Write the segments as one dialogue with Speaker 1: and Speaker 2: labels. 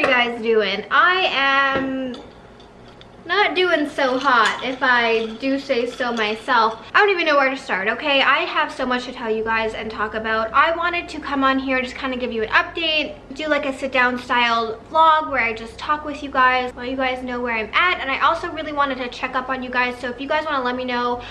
Speaker 1: you guys doing? I am not doing so hot, if I do say so myself. I don't even know where to start, okay? I have so much to tell you guys and talk about. I wanted to come on here, just kind of give you an update, do like a sit down style vlog where I just talk with you guys, let you guys know where I'm at. And I also really wanted to check up on you guys. So if you guys want to let me know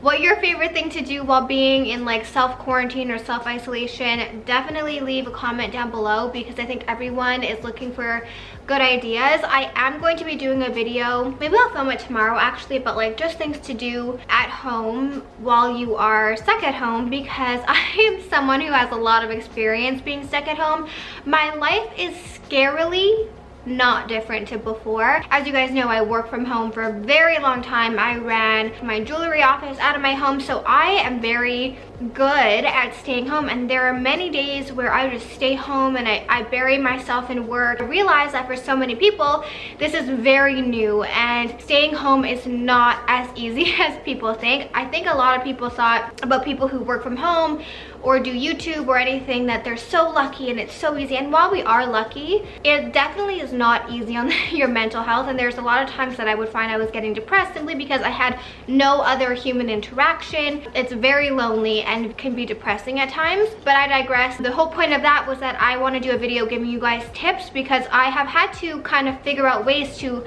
Speaker 1: what your favorite thing to do while being in like self-quarantine or self-isolation, definitely leave a comment down below, because I think everyone is looking for good ideas. I am going to be doing a video, maybe I'll film it tomorrow actually, but like just things to do at home while you are stuck at home, because I am someone who has a lot of experience being stuck at home. My life is scarily not different to before. As you guys know, I work from home for a very long time. I ran my jewelry office out of my home, so I am very good at staying home, and there are many days where I just stay home and I bury myself in work. I realize that for so many people this is very new, and staying home is not as easy as people think. I think a lot of people thought about people who work from home or do YouTube or anything that they're so lucky and it's so easy, and while we are lucky, it definitely is not easy on your mental health. And there's a lot of times that I would find I was getting depressed simply because I had no other human interaction. It's very lonely and can be depressing at times, but I digress. The whole point of that was that I want to do a video giving you guys tips, because I have had to kind of figure out ways to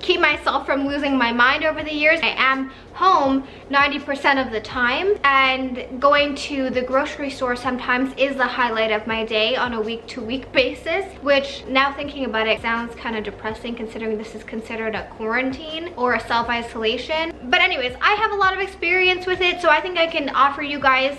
Speaker 1: keep myself from losing my mind over the years. I am home 90% of the time, and going to the grocery store sometimes is the highlight of my day on a week-to-week basis, which now thinking about it sounds kind of depressing considering this is considered a quarantine or a self-isolation. But anyways, I have a lot of experience with it, so I think I can offer you guys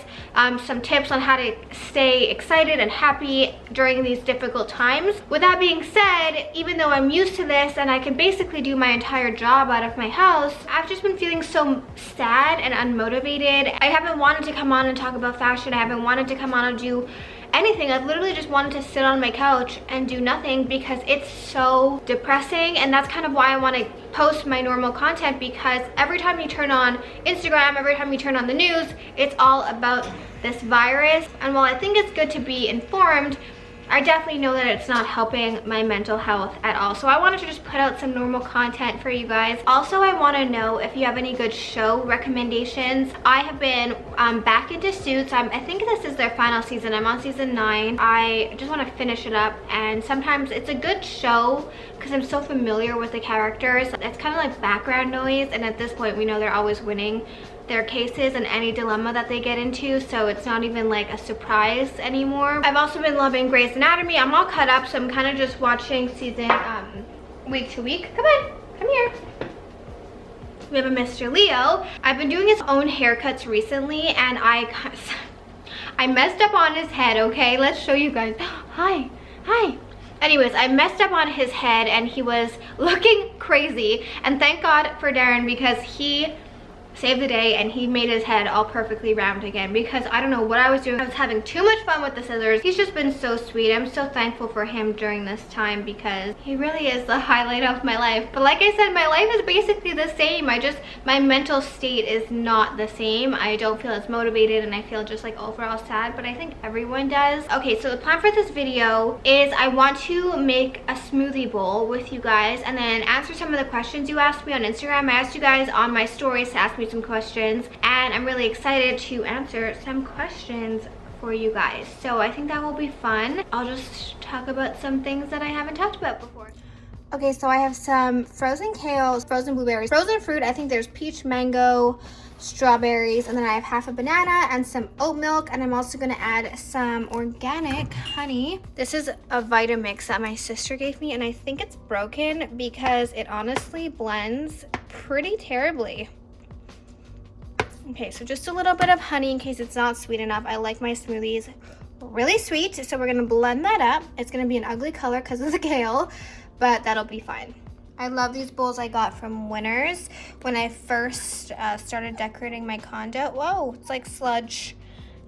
Speaker 1: some tips on how to stay excited and happy during these difficult times. With that being said, even though I'm used to this and I can basically do my entire job out of my house, I've just been feeling so sad and unmotivated. I haven't wanted to come on and talk about fashion. I haven't wanted to come on and do anything. I've literally just wanted to sit on my couch and do nothing because it's so depressing. And that's kind of why I want to post my normal content, because every time you turn on Instagram, every time you turn on the news, it's all about this virus. And while I think it's good to be informed, I definitely know that it's not helping my mental health at all. So I wanted to just put out some normal content for you guys. Also, I want to know if you have any good show recommendations. I have been back into Suits. I think this is their final season. I'm on season 9. I just want to finish it up, and sometimes it's a good show because I'm so familiar with the characters. It's kind of like background noise, and at this point we know they're always winning their cases and any dilemma that they get into, so it's not even like a surprise anymore. I've also been loving Grey's Anatomy. I'm all caught up, so I'm kind of just watching season week to week. Come on, come here. We have a Mr. Leo. I've been doing his own haircuts recently, and I messed up on his head, okay? Let's show you guys. Hi, hi. Anyways, I messed up on his head and he was looking crazy, and thank God for Darren, because he saved the day and he made his head all perfectly round again, because I don't know what I was doing. I was having too much fun with the scissors. He's just been so sweet. I'm so thankful for him during this time, because he really is the highlight of my life. But like I said, my life is basically the same. My mental state is not the same. I don't feel as motivated, and I feel just like overall sad, but I think everyone does. Okay, so the plan for this video is I want to make a smoothie bowl with you guys and then answer some of the questions you asked me on Instagram. I asked you guys on my stories to ask me some questions, and I'm really excited to answer some questions for you guys. So I think that will be fun. I'll just talk about some things that I haven't talked about before. Okay, so I have some frozen kale, frozen blueberries, frozen fruit. I think there's peach, mango, strawberries, and then I have half a banana and some oat milk, and I'm also gonna add some organic honey. This is a Vitamix that my sister gave me, and I think it's broken because it honestly blends pretty terribly. Okay, so just a little bit of honey in case it's not sweet enough. I like my smoothies really sweet, so we're gonna blend that up. It's gonna be an ugly color because of the kale, but that'll be fine. I love these bowls I got from Winners when I first started decorating my condo. Whoa, it's like sludge.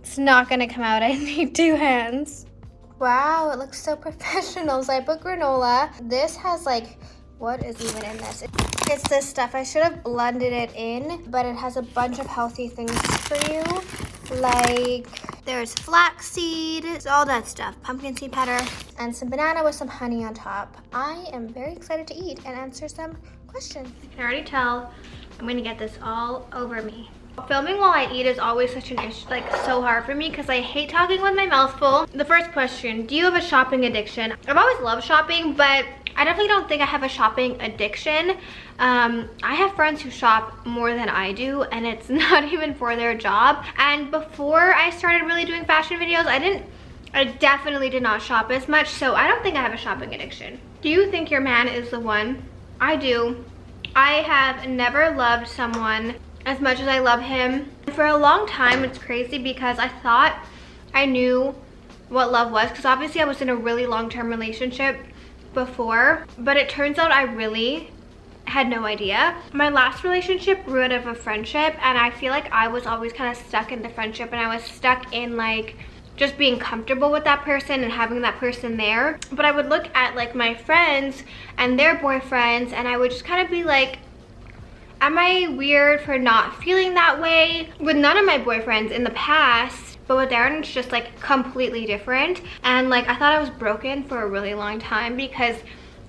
Speaker 1: It's not gonna come out. I need 2 hands. Wow, it looks so professional. So I put granola. This has like, what is even in this? It's this stuff. I should have blended it in, but it has a bunch of healthy things for you. like there's flaxseed, all that stuff, pumpkin seed powder, and some banana with some honey on top. I am very excited to eat and answer some questions. You can already tell I'm gonna get this all over me. Filming while I eat is always such an issue, like so hard for me because I hate talking with my mouth full. The first question, do you have a shopping addiction? I've always loved shopping, but I definitely don't think I have a shopping addiction. I have friends who shop more than I do, and it's not even for their job. And before I started really doing fashion videos, I definitely did not shop as much, so I don't think I have a shopping addiction. Do you think your man is the one? I do. I have never loved someone as much as I love him. For a long time, it's crazy because I thought I knew what love was, because obviously I was in a really long-term relationship before, but it turns out I really had no idea. My last relationship grew out of a friendship, and I feel like I was always kind of stuck in the friendship, and I was stuck in like just being comfortable with that person and having that person there. But I would look at like my friends and their boyfriends, and I would just kind of be like, am I weird for not feeling that way? With none of my boyfriends in the past, but with Aaron, it's just like completely different. And like I thought I was broken for a really long time because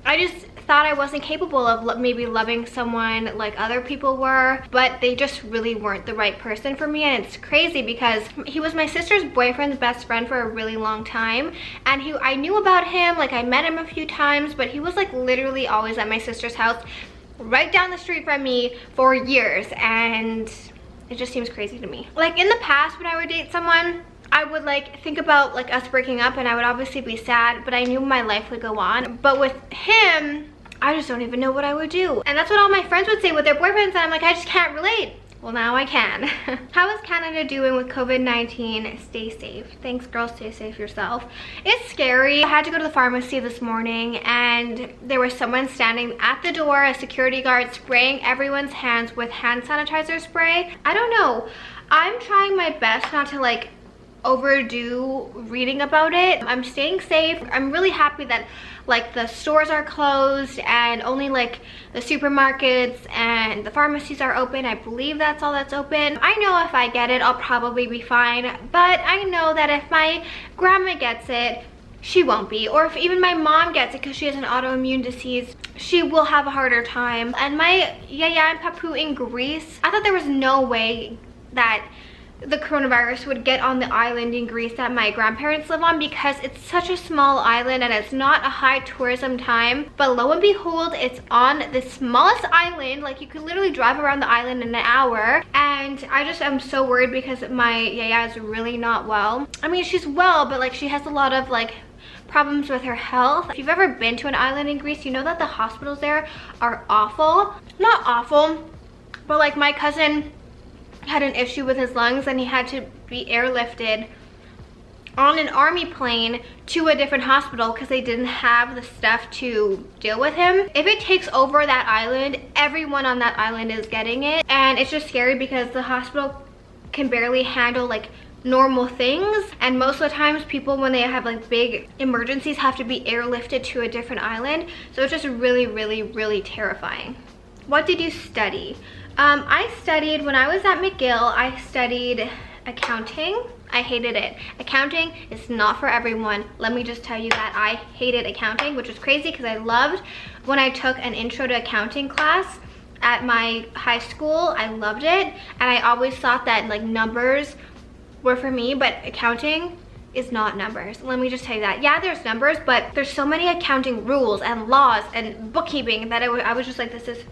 Speaker 1: I just thought I wasn't capable of maybe loving someone like other people were, but they just really weren't the right person for me. And it's crazy because he was my sister's boyfriend's best friend for a really long time, and I knew about him, like I met him a few times, but he was like literally always at my sister's house right down the street from me for years, and it just seems crazy to me. Like in the past, when I would date someone, I would like think about like us breaking up, and I would obviously be sad, but I knew my life would go on. But with him, I just don't even know what I would do. And that's what all my friends would say with their boyfriends, and I'm like, I just can't relate. Well, now I can. How is Canada doing with COVID-19? Stay safe. Thanks, girls. Stay safe yourself. It's scary. I had to go to the pharmacy this morning, and there was someone standing at the door, a security guard, spraying everyone's hands with hand sanitizer spray. I don't know. I'm trying my best not to like overdo reading about it. I'm staying safe. I'm really happy that like the stores are closed and only like the supermarkets and the pharmacies are open. I believe that's all that's open. I know if I get it, I'll probably be fine, but I know that if my grandma gets it, she won't be. Or if even my mom gets it because she has an autoimmune disease, she will have a harder time. And my yaya and papu in Greece, I thought there was no way that the coronavirus would get on the island in Greece that my grandparents live on, because it's such a small island and it's not a high tourism time. But lo and behold, it's on the smallest island. Like you could literally drive around the island in an hour. And I just am so worried because my yaya is really not well. I mean, she's well, but like she has a lot of like problems with her health. If you've ever been to an island in Greece, you know that the hospitals there are awful. Not awful, but like my cousin had an issue with his lungs, and he had to be airlifted on an army plane to a different hospital because they didn't have the stuff to deal with him. If it takes over that island, everyone on that island is getting it, and it's just scary because the hospital can barely handle like normal things, and most of the times people, when they have like big emergencies, have to be airlifted to a different island. So it's just really, really, really terrifying. What did you study? I studied, when I was at McGill, I studied accounting. I hated it. Accounting is not for everyone. Let me just tell you that I hated accounting, which was crazy because I loved when I took an intro to accounting class at my high school. I loved it, and I always thought that like numbers were for me, but accounting is not numbers. Let me just tell you that. Yeah, there's numbers, but there's so many accounting rules and laws and bookkeeping that I was just like, this is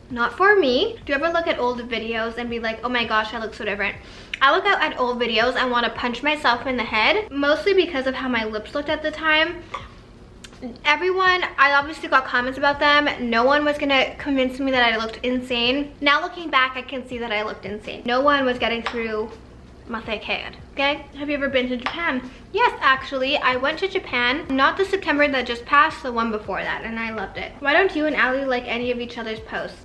Speaker 1: not for me. Do you ever look at old videos and be like, oh my gosh, I look so different? I look at old videos and want to punch myself in the head, mostly because of how my lips looked at the time. Everyone, I obviously got comments about them. No one was gonna convince me that I looked insane. Now looking back, I can see that I looked insane. No one was getting through my thick head, okay? Have you ever been to Japan? Yes, actually, I went to Japan, not the September that just passed, the one before that, and I loved it. Why don't you and Ali like any of each other's posts?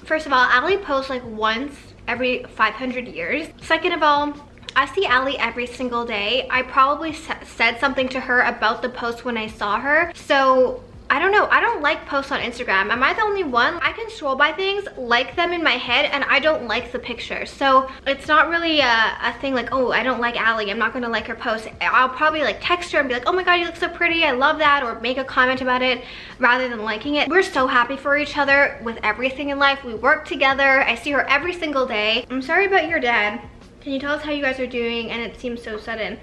Speaker 1: First of all, Ali posts like once every 500 years. Second of all, I see Ali every single day. I probably said something to her about the post when I saw her. So I don't know, I don't like posts on Instagram. Am I the only one? I can scroll by things, like them in my head, and I don't like the pictures. So it's not really a thing like, oh, I don't like Allie, I'm not gonna like her post. I'll probably like text her and be like, oh my god, you look so pretty, I love that, or make a comment about it rather than liking it. We're so happy for each other with everything in life. We work together. I see her every single day. I'm sorry about your dad. Can you tell us how you guys are doing? And it seems so sudden.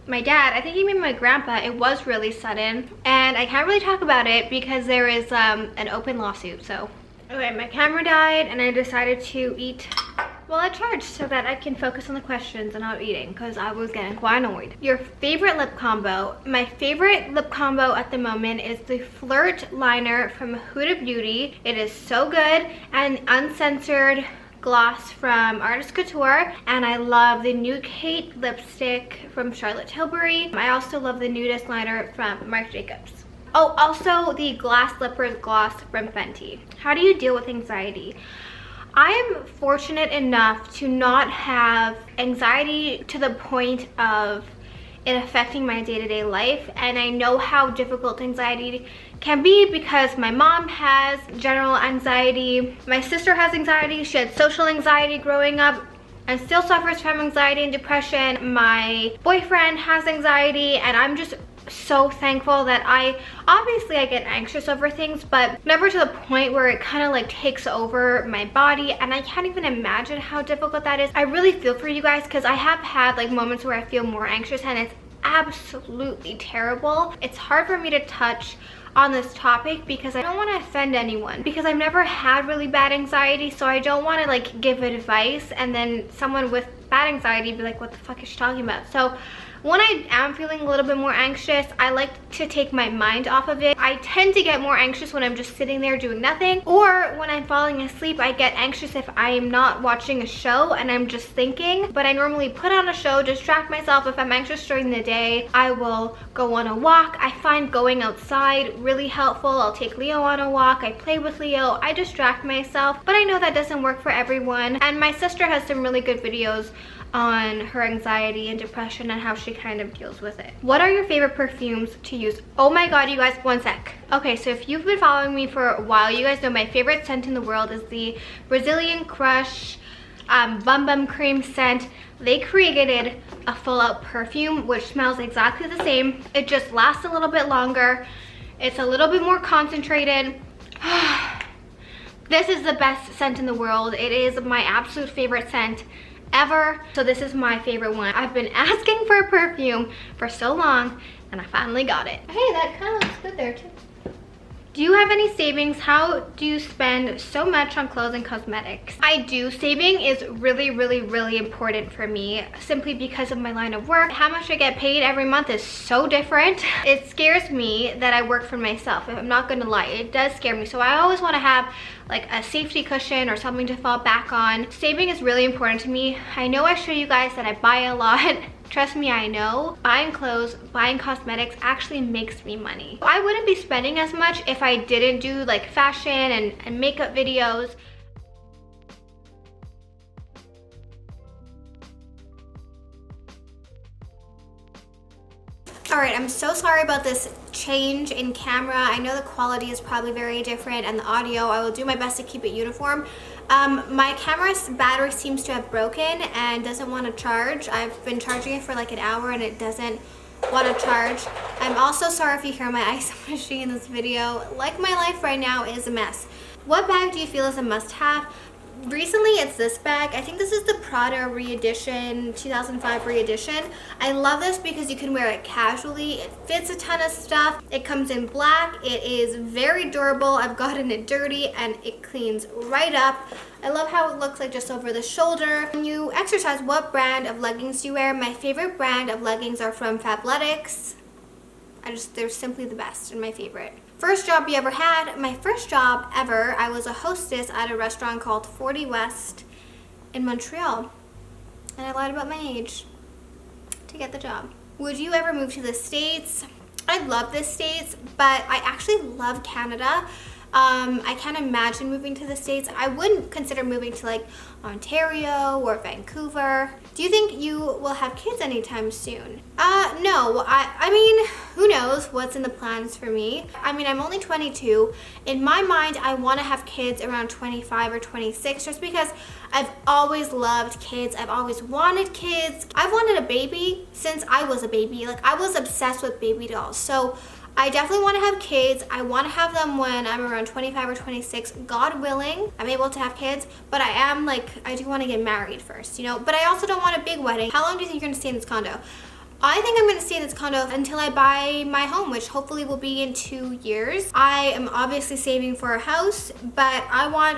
Speaker 1: My dad, I think he mean my grandpa, it was really sudden, and I can't really talk about it because there is an open lawsuit. So okay, my camera died and I decided to eat while I charged so that I can focus on the questions and not eating because I was getting quite annoyed. Your favorite lip combo? My favorite lip combo at the moment is the Flirt liner from Huda Beauty. It is so good, and uncensored gloss from Artist Couture, and I love the Nude Kate lipstick from Charlotte Tilbury. I also love the Nudist liner from Marc Jacobs. Oh, also the Glass Lippers gloss from Fenty. How do you deal with anxiety? I am fortunate enough to not have anxiety to the point of it affecting my day-to-day life, and I know how difficult anxiety can be because my mom has general anxiety, my sister has anxiety, she had social anxiety growing up and still suffers from anxiety and depression, my boyfriend has anxiety, and I'm just so thankful that obviously I get anxious over things, but never to the point where it kind of like takes over my body, and I can't even imagine how difficult that is. I really feel for you guys because I have had like moments where I feel more anxious, and it's absolutely terrible. It's hard for me to touch on this topic because I don't want to offend anyone, because I've never had really bad anxiety, so I don't want to like give advice and then someone with bad anxiety be like, what the fuck is she talking about? So when I am feeling a little bit more anxious, I like to take my mind off of it. I tend to get more anxious when I'm just sitting there doing nothing, or when I'm falling asleep. I get anxious if I am not watching a show and I'm just thinking, but I normally put on a show, distract myself. If I'm anxious during the day, I will go on a walk. I find going outside really helpful. I'll take Leo on a walk, I play with Leo, I distract myself, but I know that doesn't work for everyone. And my sister has some really good videos on her anxiety and depression and how she kind of deals with it. What are your favorite perfumes to use? Oh my god, you guys, one sec. Okay, so if you've been following me for a while, you guys know my favorite scent in the world is the Brazilian Crush Bum Bum Cream scent. They created a full out perfume which smells exactly the same. It just lasts a little bit longer. It's a little bit more concentrated. This is the best scent in the world. It is my absolute favorite scent ever. So this is my favorite one. I've been asking for a perfume for so long and I finally got it. Hey, that kind of looks good there too. Do you have any savings? How do you spend so much on clothes and cosmetics? I do. Saving is really, really, really important for me simply because of my line of work. How much I get paid every month is so different. It scares me that I work for myself. I'm not gonna lie, it does scare me. So I always want to have like a safety cushion or something to fall back on. Saving is really important to me. I know I show you guys that I buy a lot. Trust me, I know. Buying clothes, buying cosmetics actually makes me money. I wouldn't be spending as much if I didn't do like fashion and makeup videos. Alright, I'm so sorry about this change in camera. I know the quality is probably very different and the audio, I will do my best to keep it uniform. My camera's battery seems to have broken and doesn't want to charge. I've been charging it for like an hour and it doesn't want to charge. I'm also sorry if you hear my ice machine in this video. Like, my life right now is a mess. What bag do you feel is a must-have? Recently it's this bag. I think this is the Prada re-edition, 2005 re-edition. I love this because you can wear it casually. It fits a ton of stuff. It comes in black. It is very durable. I've gotten it dirty and it cleans right up. I love how it looks like just over the shoulder. When you exercise, what brand of leggings do you wear? My favorite brand of leggings are from Fabletics. They're simply the best and my favorite. First job you ever had? My first job ever, I was a hostess at a restaurant called 40 West in Montreal. And I lied about my age to get the job. Would you ever move to the States? I love the States, but I actually love Canada. I can't imagine moving to the States. I wouldn't consider moving to like Ontario or Vancouver. Do you think you will have kids anytime soon? No, I mean, who knows? knows what's in the plans for me. I mean, I'm only 22. In my mind, I want to have kids around 25 or 26 just because I've always loved kids. I've always wanted kids. I've wanted a baby since I was a baby. Like, I was obsessed with baby dolls. So I definitely want to have kids. I want to have them when I'm around 25 or 26. God willing, I'm able to have kids, but I do want to get married first, you know? But I also don't want a big wedding. How long do you think you're going to stay in this condo? I think I'm going to stay in this condo until I buy my home, which hopefully will be in 2 years. I am obviously saving for a house, but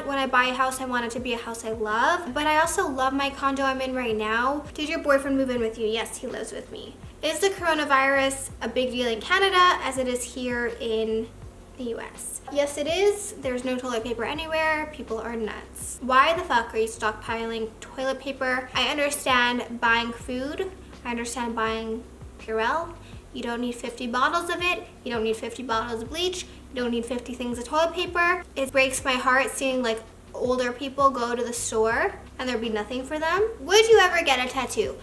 Speaker 1: when I buy a house, I want it to be a house I love. But I also love my condo I'm in right now. Did your boyfriend move in with you? Yes, he lives with me. Is the coronavirus a big deal in Canada as it is here in the US? Yes, it is. There's no toilet paper anywhere. People are nuts. Why the fuck are you stockpiling toilet paper? I understand buying food. I understand buying Purell. You don't need 50 bottles of it. You don't need 50 bottles of bleach. You don't need 50 things of toilet paper. It breaks my heart seeing like older people go to the store and there be nothing for them. Would you ever get a tattoo?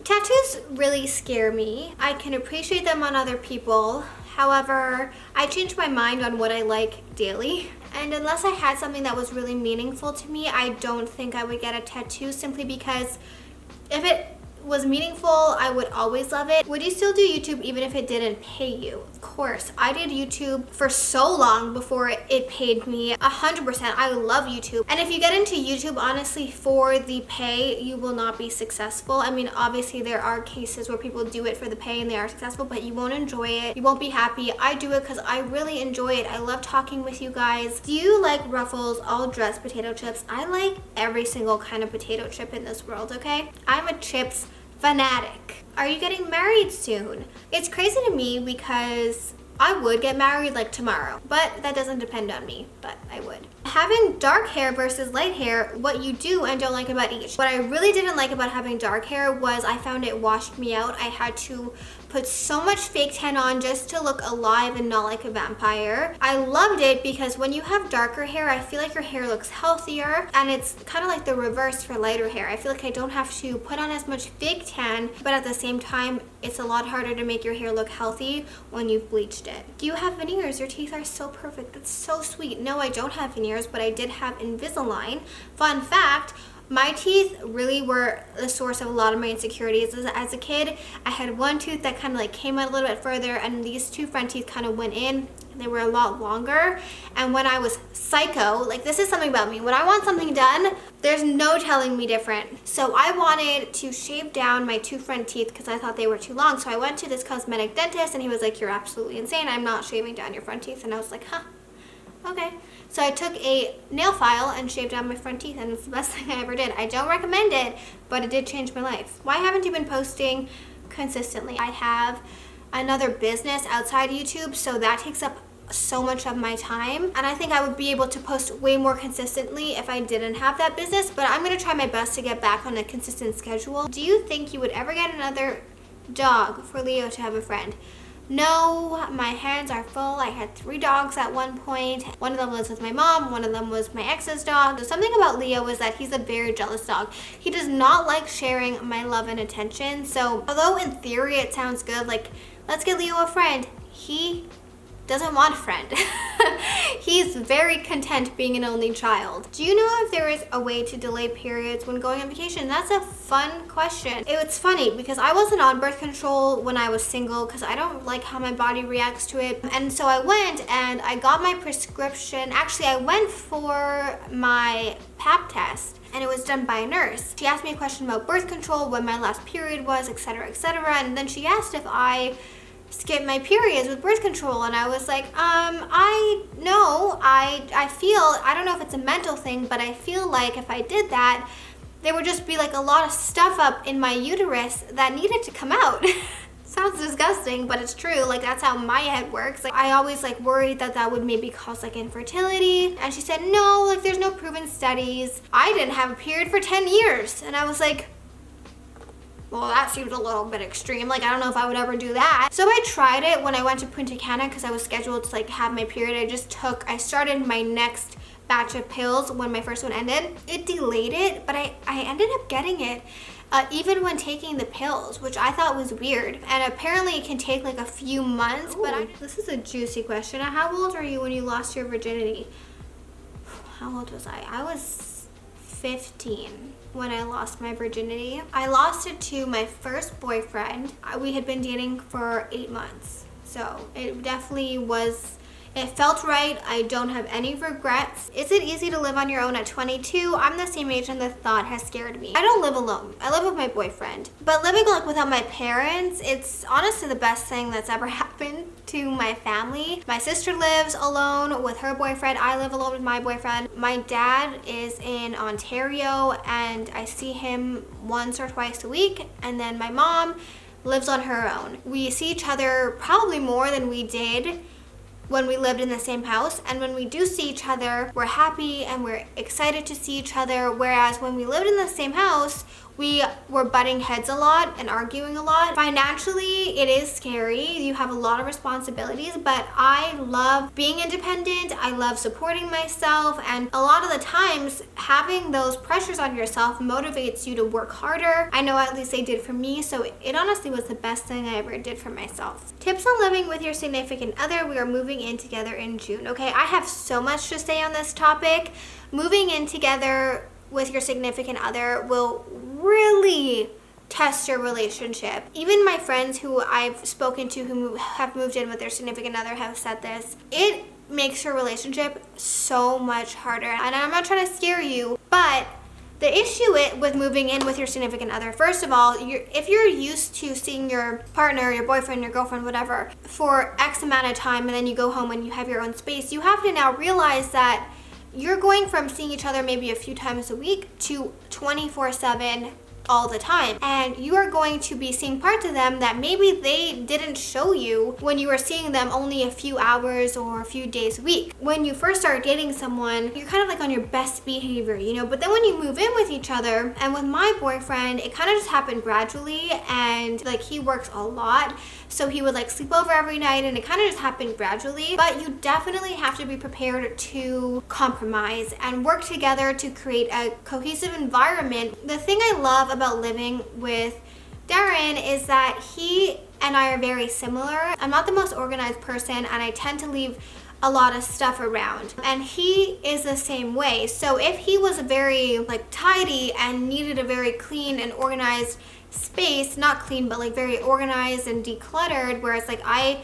Speaker 1: Tattoos really scare me. I can appreciate them on other people. However, I change my mind on what I like daily. And unless I had something that was really meaningful to me, I don't think I would get a tattoo, simply because if it was meaningful, I would always love it. Would you still do YouTube even if it didn't pay you? Of course. I did YouTube for so long before it paid me. 100%. I love YouTube. And if you get into YouTube, honestly, for the pay, you will not be successful. I mean, obviously there are cases where people do it for the pay and they are successful, but you won't enjoy it. You won't be happy. I do it because I really enjoy it. I love talking with you guys. Do you like Ruffles all dressed potato chips? I like every single kind of potato chip in this world, okay? I'm a chips fanatic. Are you getting married soon? It's crazy to me because I would get married like tomorrow, but that doesn't depend on me, but I would. Having dark hair versus light hair, what you do and don't like about each. What I really didn't like about having dark hair was I found it washed me out. I had to put so much fake tan on just to look alive and not like a vampire. I loved it because when you have darker hair, I feel like your hair looks healthier, and it's kind of like the reverse for lighter hair. I feel like I don't have to put on as much fake tan, but at the same time, it's a lot harder to make your hair look healthy when you've bleached it. Do you have veneers? Your teeth are so perfect. That's so sweet. No, I don't have veneers, but I did have Invisalign. Fun fact, my teeth really were the source of a lot of my insecurities. As a kid, I had one tooth that kind of like came out a little bit further, and these two front teeth kind of went in. They were a lot longer. And when I was psycho, like, this is something about me. When I want something done, there's no telling me different. So I wanted to shave down my two front teeth because I thought they were too long. So I went to this cosmetic dentist and he was like, "You're absolutely insane. I'm not shaving down your front teeth." And I was like, huh, okay. So I took a nail file and shaved down my front teeth, and it's the best thing I ever did. I don't recommend it, but it did change my life. Why haven't you been posting consistently? I have another business outside YouTube, so that takes up so much of my time, and I think I would be able to post way more consistently if I didn't have that business, but I'm gonna try my best to get back on a consistent schedule. Do you think you would ever get another dog for Leo to have a friend? No, my hands are full. I had 3 dogs at one point. One of them was with my mom, one of them was my ex's dog. So something about Leo is that he's a very jealous dog. He does not like sharing my love and attention. So although in theory it sounds good, like, let's get Leo a friend, he doesn't want a friend. He's very content being an only child. Do you know if there is a way to delay periods when going on vacation? That's a fun question. It's funny because I wasn't on birth control when I was single because I don't like how my body reacts to it. And so I went and I got my prescription. Actually, I went for my pap test, and it was done by a nurse. She asked me a question about birth control, when my last period was, etc., etc. And then she asked if I skip my periods with birth control, and I was like, I feel, I don't know if it's a mental thing, but I feel like if I did that, there would just be like a lot of stuff up in my uterus that needed to come out. Sounds disgusting, but it's true. Like, that's how my head works. Like, I always like worried that that would maybe cause like infertility, and she said no, like, there's no proven studies. I didn't have a period for 10 years, and I was like, well, that seems a little bit extreme. Like, I don't know if I would ever do that. So I tried it when I went to Punta Cana because I was scheduled to like have my period. I started my next batch of pills when my first one ended. It delayed it, but I ended up getting it. even when taking the pills, which I thought was weird. And apparently it can take like a few months. Ooh. But this is a juicy question. How old are you when you lost your virginity? How old was I? I was 15 when I lost my virginity. I lost it to my first boyfriend. We had been dating for 8 months. So it definitely was, it felt right. I don't have any regrets. Is it easy to live on your own at 22? I'm the same age and the thought has scared me. I don't live alone. I live with my boyfriend. But living like without my parents, it's honestly the best thing that's ever happened to my family. My sister lives alone with her boyfriend. I live alone with my boyfriend. My dad is in Ontario and I see him once or twice a week. And then my mom lives on her own. We see each other probably more than we did when we lived in the same house, and when we do see each other, we're happy and we're excited to see each other, whereas when we lived in the same house, we were butting heads a lot and arguing a lot. Financially, it is scary. You have a lot of responsibilities, but I love being independent. I love supporting myself, and a lot of the times, having those pressures on yourself motivates you to work harder. I know at least they did for me, so it honestly was the best thing I ever did for myself. Tips on living with your significant other. We are moving in together in June. Okay, I have so much to say on this topic. Moving in together with your significant other will really test your relationship. Even my friends who I've spoken to who have moved in with their significant other have said this. It makes your relationship so much harder. And I'm not trying to scare you, but the issue with moving in with your significant other, first of all, if you're used to seeing your partner, your boyfriend, your girlfriend, whatever, for X amount of time, and then you go home and you have your own space, you have to now realize that you're going from seeing each other maybe a few times a week to 24/7 all the time, and you are going to be seeing parts of them that maybe they didn't show you when you were seeing them only a few hours or a few days a week. When you first start dating someone, you're kind of like on your best behavior, you know, but then when you move in with each other, and with my boyfriend, it kind of just happened gradually, and like he works a lot, so he would like sleep over every night, and it kind of just happened gradually. But you definitely have to be prepared to compromise and work together to create a cohesive environment. The thing I love about living with Darren is that he and I are very similar. I'm not the most organized person, and I tend to leave a lot of stuff around, and he is the same way. So if he was very like tidy and needed a very clean and organized space, not clean but like very organized and decluttered, whereas like I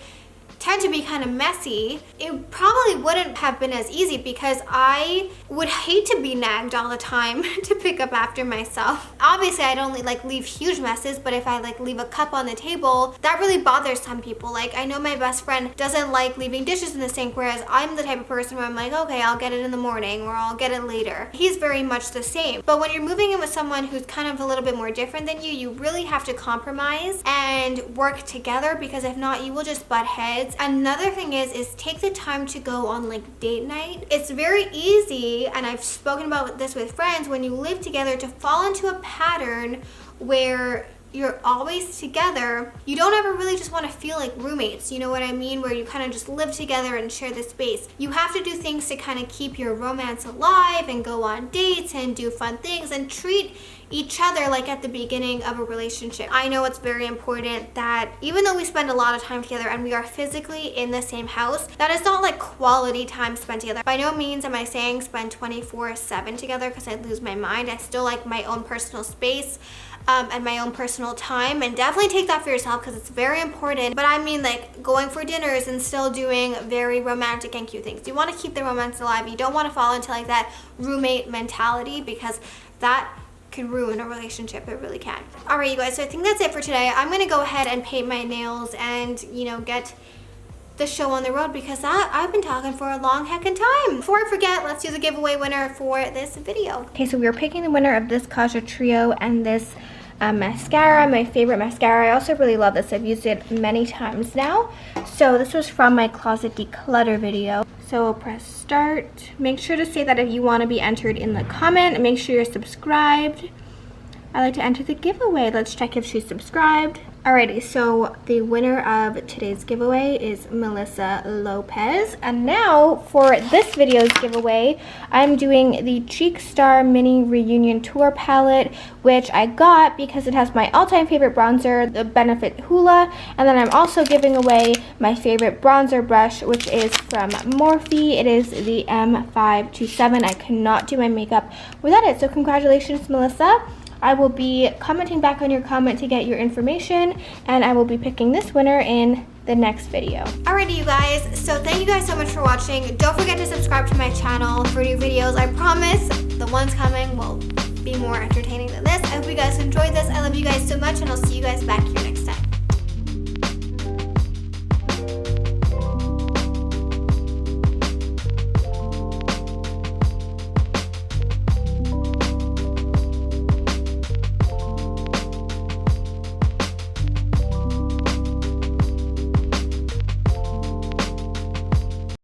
Speaker 1: tend to be kind of messy, it probably wouldn't have been as easy because I would hate to be nagged all the time to pick up after myself. Obviously, I don't like leave huge messes, but if I like leave a cup on the table, that really bothers some people. Like I know my best friend doesn't like leaving dishes in the sink, whereas I'm the type of person where I'm like, okay, I'll get it in the morning or I'll get it later. He's very much the same. But when you're moving in with someone who's kind of a little bit more different than you, you really have to compromise and work together, because if not, you will just butt heads. Another thing is take the time to go on like date night. It's very easy, and I've spoken about this with friends, when you live together to fall into a pattern where you're always together. You don't ever really just want to feel like roommates, you know what I mean? Where you kind of just live together and share the space. You have to do things to kind of keep your romance alive and go on dates and do fun things and treat each other like at the beginning of a relationship. I know it's very important that even though we spend a lot of time together and we are physically in the same house, that is not like quality time spent together. By no means am I saying spend 24/7 together, because I'd lose my mind. I still like my own personal space and my own personal time, and definitely take that for yourself because it's very important. But I mean like going for dinners and still doing very romantic and cute things. You want to keep the romance alive. You don't want to fall into like that roommate mentality, because that can ruin a relationship. It really can. All right, you guys, so I think that's it for today. I'm gonna go ahead and paint my nails and, you know, get the show on the road, because I've been talking for a long heckin' time. Before I forget, let's do the giveaway winner for this video. Okay, so we are picking the winner of this Kaja Trio and this mascara, my favorite mascara. I also really love this. I've used it many times now. So this was from my closet declutter video. So press start. Make sure to say that if you want to be entered in the comment, and make sure you're subscribed. I like to enter the giveaway. Let's check if she's subscribed. Alrighty, so the winner of today's giveaway is Melissa Lopez. And now for this video's giveaway, I'm doing the Cheek Star Mini Reunion Tour palette, which I got because it has my all-time favorite bronzer, the Benefit Hoola. And then I'm also giving away my favorite bronzer brush, which is from Morphe. It is the M527. I cannot do my makeup without it. So congratulations, Melissa. I will be commenting back on your comment to get your information, and I will be picking this winner in the next video. Alrighty, you guys, so thank you guys so much for watching. Don't forget to subscribe to my channel for new videos. I promise the ones coming will be more entertaining than this. I hope you guys enjoyed this. I love you guys so much, and I'll see you guys back here next time.